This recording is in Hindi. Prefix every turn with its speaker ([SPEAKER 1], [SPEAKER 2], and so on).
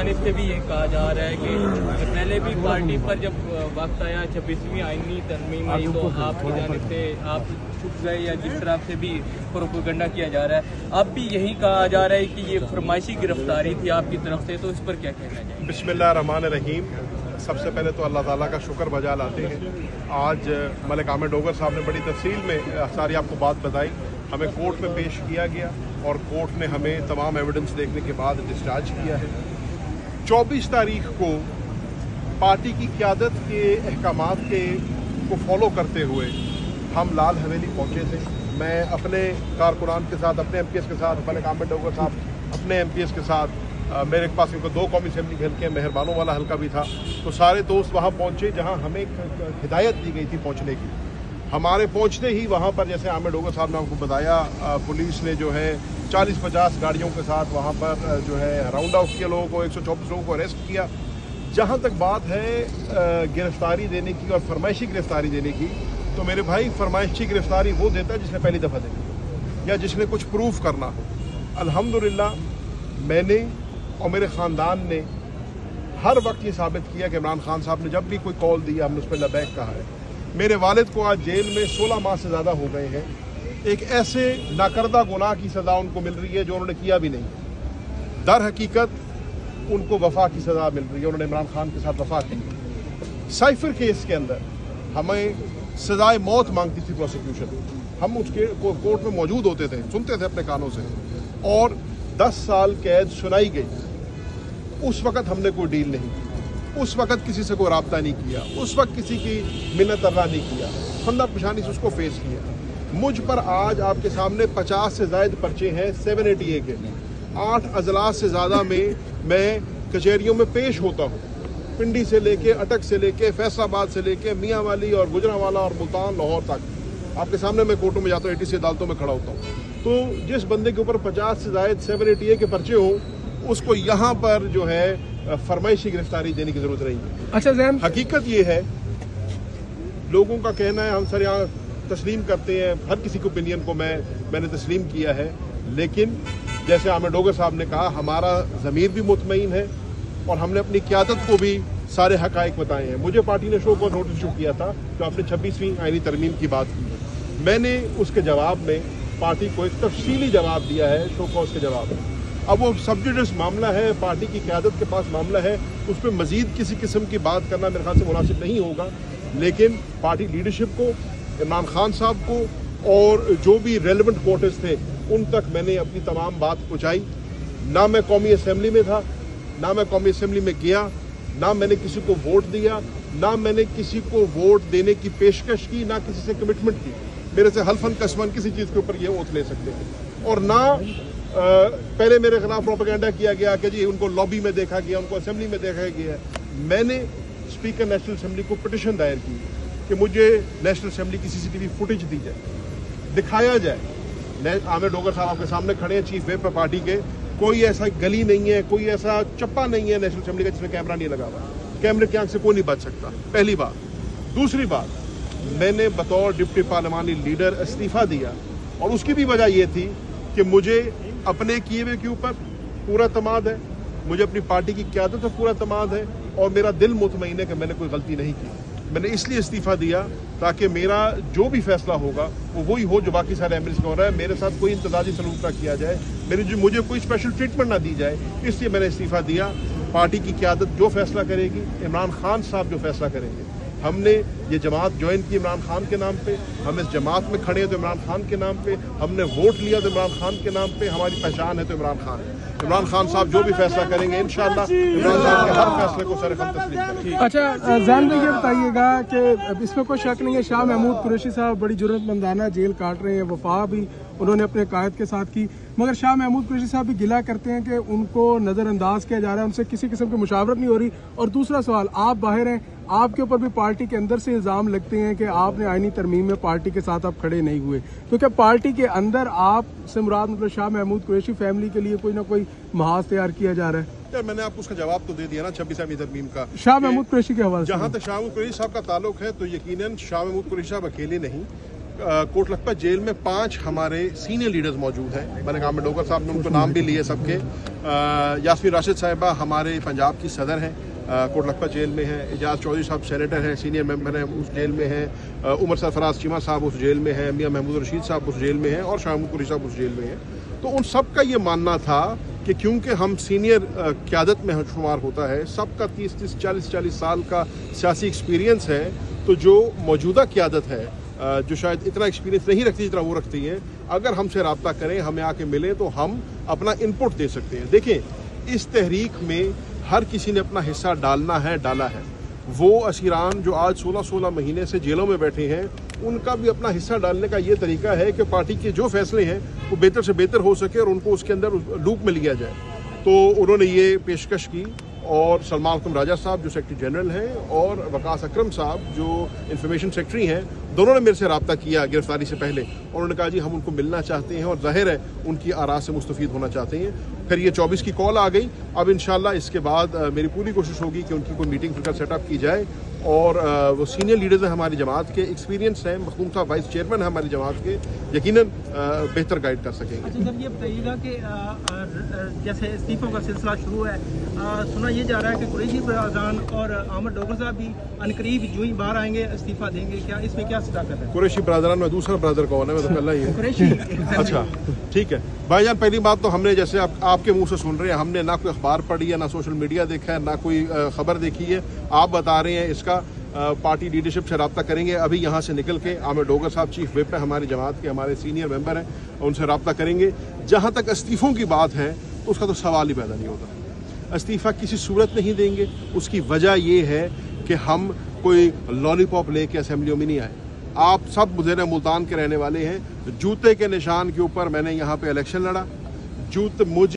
[SPEAKER 1] जानिब से भी ये कहा जा रहा है कि पहले भी पार्टी पर जब वक्त आया 26वीं आईनी तरमीम आई तो आपकी जानिब से आप छुप गए या जिस तरह से भी प्रोपेगेंडा किया जा रहा है, अब भी यही कहा जा रहा है कि ये फरमाइशी गिरफ्तारी थी आपकी तरफ से, तो इस पर क्या कहना चाहिए?
[SPEAKER 2] बिस्मिल्लाहिर्रहमानिर्रहीम। सबसे पहले तो अल्लाह ताला का शुक्र बजा लाते हैं। आज मलिक आमिर डोगर साहब ने बड़ी तफसील में सारी आपको बात बताई, हमें कोर्ट में पेश किया गया और कोर्ट ने हमें तमाम एविडेंस देखने के बाद डिस्चार्ज किया है। 24 तारीख को पार्टी की क़यादत के अहकामात को फॉलो करते हुए हम लाल हवेली पहुँचे थे। मैं अपने कारकुनान के साथ, अपने MPs के साथ, मलिक आमिर डोगर साहब अपने MPs के साथ, मेरे पास इनको 2 कौमी असेंबली के हल्के, मेहरबानों वाला हल्का भी था, तो सारे दोस्त वहाँ पहुँचे जहाँ हमें हिदायत दी गई थी पहुँचने की। हमारे पहुँचते ही वहाँ पर, जैसे आमिर डोगर साहब ने आपको बताया, पुलिस ने जो है 40-50 गाड़ियों के साथ वहाँ पर जो है राउंड ऑफ किया, लोगों को 124 लोगों को अरेस्ट किया। जहाँ तक बात है गिरफ्तारी देने की और फरमाइशी गिरफ्तारी देने की, तो मेरे भाई फरमाइशी गिरफ्तारी वो देता है जिसने पहली दफ़ा दी या जिसने कुछ प्रूफ करना हो। अल्हम्दुलिल्लाह मैंने और मेरे ख़ानदान ने हर वक्त ये साबित किया कि इमरान खान साहब ने जब भी कोई कॉल दिया हमने उस पर लबैक कहा है। मेरे वालिद को आज जेल में 16 माह से ज़्यादा हो गए हैं। एक ऐसे नाकर्दा गुनाह की सज़ा उनको मिल रही है जो उन्होंने किया भी नहीं। दर हकीकत उनको वफा की सज़ा मिल रही है, उन्होंने इमरान खान के साथ वफा की। साइफर केस के अंदर हमें सज़ाए मौत मांगती थी प्रोसिक्यूशन, हम उसके कोर्ट में मौजूद होते थे, सुनते थे अपने कानों से, और 10 साल कैद सुनाई गई। उस वक़्त हमने कोई डील नहीं की, उस वक़्त किसी से कोई रब्ता नहीं किया, उस वक्त किसी की मिन्नत अल्लाह नहीं किया, खंदा पेशानी से उसको फेस किया। मुझ पर आज आपके सामने 50 से ज़ायद पर्चे हैं 780A के। 8 अजलास से ज़्यादा में मैं कचहरियों में पेश होता हूँ, पिंडी से लेके, अटक से लेके, फैसलाबाद से लेके, मियांवाली और गुजरांवाला और मुल्तान, लाहौर तक आपके सामने मैं कोर्टों में जाता हूँ, ATC अदालतों में खड़ा होता हूँ। तो जिस बंदे के ऊपर 50 से ज़ायद 780A के पर्चे हो, उसको यहाँ पर जो है फरमाइशी गिरफ्तारी देने की जरूरत नहीं है।
[SPEAKER 3] अच्छा जैन,
[SPEAKER 2] हकीकत ये है, लोगों का कहना है, हम सर यहाँ तस्लीम करते हैं, हर किसी के ओपिनियन को मैंने तस्लीम किया है, लेकिन जैसे आमिर डोगर साहब ने कहा, हमारा ज़मीर भी मुतमईन है और हमने अपनी क़यादत को भी सारे हक़ाइक़ बताए हैं। मुझे पार्टी ने शो को नोटिस इशू किया था जो आपने 26वीं आईनी तरमीम की बात की है, मैंने उसके जवाब में पार्टी को एक तफसीली जवाब दिया है, शो कॉज के जवाब में। अब वो सब्जुडिस मामला है, पार्टी की क़यादत के पास मामला है, उस पर मज़ीद किसी किस्म की बात करना मेरे ख्याल से मुनासिब नहीं होगा। लेकिन पार्टी लीडरशिप को, इमरान खान साहब को और जो भी रेलिवेंट कोर्ट्स थे उन तक मैंने अपनी तमाम बात पहुँचाई। ना मैं कौमी असम्बली में था, ना मैं कौमी असम्बली में गया, ना मैंने किसी को वोट दिया, ना मैंने किसी को वोट देने की पेशकश की, ना किसी से कमिटमेंट की। मेरे से हल्फन कसमन किसी चीज़ के ऊपर ये ओथ ले सकते हैं। और ना पहले मेरे खिलाफ प्रोपेगेंडा किया गया कि जी उनको लॉबी में देखा गया, उनको असेंबली में देखा गया है। मैंने स्पीकर नेशनल असेंबली को पिटिशन दायर की कि मुझे नेशनल असेंबली की CCTV फुटेज दी जाए, दिखाया जाए। आमिर डोगर साहब आपके सामने खड़े हैं, चीफ व्हिप पार्टी के। कोई ऐसा गली नहीं है, कोई ऐसा चप्पा नहीं है नेशनल असेंबली का जिसमें कैमरा नहीं लगा हुआ। कैमरे की आंख से कोई नहीं बच सकता, पहली बात। दूसरी बात, मैंने बतौर डिप्टी पार्लिमानी लीडर इस्तीफा दिया और उसकी भी वजह यह थी कि मुझे अपने किए हुए के ऊपर पूरा तमाद है, मुझे अपनी पार्टी की क़यादत पर पूरा तमाद है और मेरा दिल मुतमईन है कि मैंने कोई गलती नहीं की। मैंने इसलिए इस्तीफा दिया ताकि मेरा जो भी फैसला होगा वो वही हो जो बाकी सारे MPs का हो रहा है। मेरे साथ कोई इंतजाजी सलूक ना किया जाए, मुझे कोई स्पेशल ट्रीटमेंट ना दी जाए, इसलिए मैंने इस्तीफा दिया। पार्टी की क़यादत जो फैसला करेगी, इमरान खान साहब जो फैसला करेंगे। हमने ये जमात ज्वाइन की इमरान खान के नाम पे, हम इस जमात में खड़े हैं तो इमरान खान के नाम पे, हमने वोट लिया तो इमरान खान के नाम पे, हमारी पहचान है तो इमरान खान है। इमरान खान साहब जो भी फैसला करेंगे इंशाअल्लाह इमरान साहब के हर फैसले को सरेखम तस्लीम करेंगे।
[SPEAKER 3] अच्छा जैन भाई, ये बताइएगा कि इसमें कोई शक नहीं है शाह महमूद कुरैशी साहब बड़ी जुर्रतमंदाना जेल काट रहे हैं, वफा भी उन्होंने अपने कायद के साथ की, मगर शाह महमूद कुरैशी साहब भी गिला करते हैं कि उनको नज़रअंदाज किया जा रहा है, उनसे किसी किस्म की मुशावरत नहीं हो रही। और दूसरा सवाल, आप बाहर हैं, आपके ऊपर भी पार्टी के अंदर से इल्जाम लगते हैं कि आपने आईनी तरमीम में पार्टी के साथ आप खड़े नहीं हुए, तो क्या पार्टी के अंदर आप से मुराद मतलब शाह महमूद कुरैशी फैमिली के लिए कोई ना कोई महाज तैयार किया जा रहा है?
[SPEAKER 2] यार मैंने आपको उसका जवाब तो दे दिया ना 26वीं तरमीम का।
[SPEAKER 3] शाह महमूद कुरैशी के हवाले से
[SPEAKER 2] जहाँ तक शाह महमूद कुरैशी साहब का ताल्लुक है तो यकीनन शाह महमूद कुरैशी साहब अकेले नहीं, कोट लखपत जेल में 5 हमारे सीनियर लीडर्स मौजूद हैं। मलिक आमिर डोगर साहब ने उनको नाम भी लिए सबके। यास्मीन राशिद साहिबा हमारे पंजाब की सदर हैं, कोट लखपत जेल में हैं। एजाज चौधरी साहब सेनेटर हैं, सीनियर मेंबर हैं, उस जेल में हैं। उमर सरफराज चीमा साहब उस जेल में हैं। मियां महमूद रशीद साहब उस जेल में हैं और शाह महमूद कुरैशी साहब उस जेल में हैं। तो उन सब का ये मानना था कि क्योंकि हम सीनियर क़यादत में शुमार होता है, सबका 30-30, 40-40 साल का सियासी एक्सपीरियंस है, तो जो मौजूदा क़यादत है जो शायद इतना एक्सपीरियंस नहीं रखती जितना वो रखती है, अगर हमसे रब्ता करें, हमें आके मिले तो हम अपना इनपुट दे सकते हैं। देखें, इस तहरीक में हर किसी ने अपना हिस्सा डाला है। वो असीरान जो आज 16-16 महीने से जेलों में बैठे हैं, उनका भी अपना हिस्सा डालने का ये तरीका है कि पार्टी के जो फैसले हैं वो बेहतर से बेहतर हो सके और उनको उसके अंदर लूप में लिया जाए। तो उन्होंने ये पेशकश की और सलमान अकरम राजा साहब जो सेक्रेटरी जनरल हैं और वकास अकरम साहब जो इंफॉर्मेशन सेक्रेटरी हैं, दोनों ने मेरे से रब्ता किया गिरफ्तारी से पहले और उन्होंने कहा जी हम उनको मिलना चाहते हैं और जाहिर है उनकी आरा से मुस्तफ़ीद होना चाहते हैं। फिर ये 24 की कॉल आ गई। अब इंशाल्लाह इसके बाद मेरी पूरी कोशिश होगी कि उनकी कोई मीटिंग फिर सेटअप की जाए और वो सीनियर लीडर्स हैं हमारी जमात के, एक्सपीरियंस हैं, मखदूम साहब वाइस चेयरमैन हैं हमारी जमात के, यकीनन बेहतर गाइड कर सकेंगे।
[SPEAKER 4] अच्छा सर, ये बताइएगा कि जैसे इस्तीफ़ों का सिलसिला शुरू है, सुना ये जा रहा है कि कुरैशी बरादरान और आमिर डोगर साहब भी अनकरीब जो ही बाहर आएंगे इस्तीफ़ा देंगे, क्या इसमें क्या सदाकत है?
[SPEAKER 2] कुरैशी बरादरान में दूसरा ब्रदर कौन है? मैं तो पहला ही है।
[SPEAKER 4] कुरैशी।
[SPEAKER 2] अच्छा, ठीक है भाईजान। पहली बात तो हमने, जैसे आपके मुंह से सुन रहे हैं, हमने ना कोई अखबार पढ़ी है, ना सोशल मीडिया देखा है, ना कोई खबर देखी है। आप बता रहे हैं, इसका पार्टी लीडरशिप से रब्ता करेंगे। अभी यहाँ से निकल के आमिर डोगर साहब चीफ व्हिप है हमारी जमात के, हमारे सीनियर मेंबर हैं, उनसे रब्ता करेंगे। जहाँ तक इस्तीफ़ों की बात है तो उसका तो सवाल ही पैदा नहीं होता। इस्तीफ़ा किसी सूरत नहीं देंगे। उसकी वजह ये है कि हम कोई लॉलीपॉप लेके असेंबलियों में नहीं आए। आप सब ज़ेर मुल्तान के रहने वाले हैं। जूते के निशान के ऊपर मैंने यहाँ पे इलेक्शन लड़ा। जूते मुझे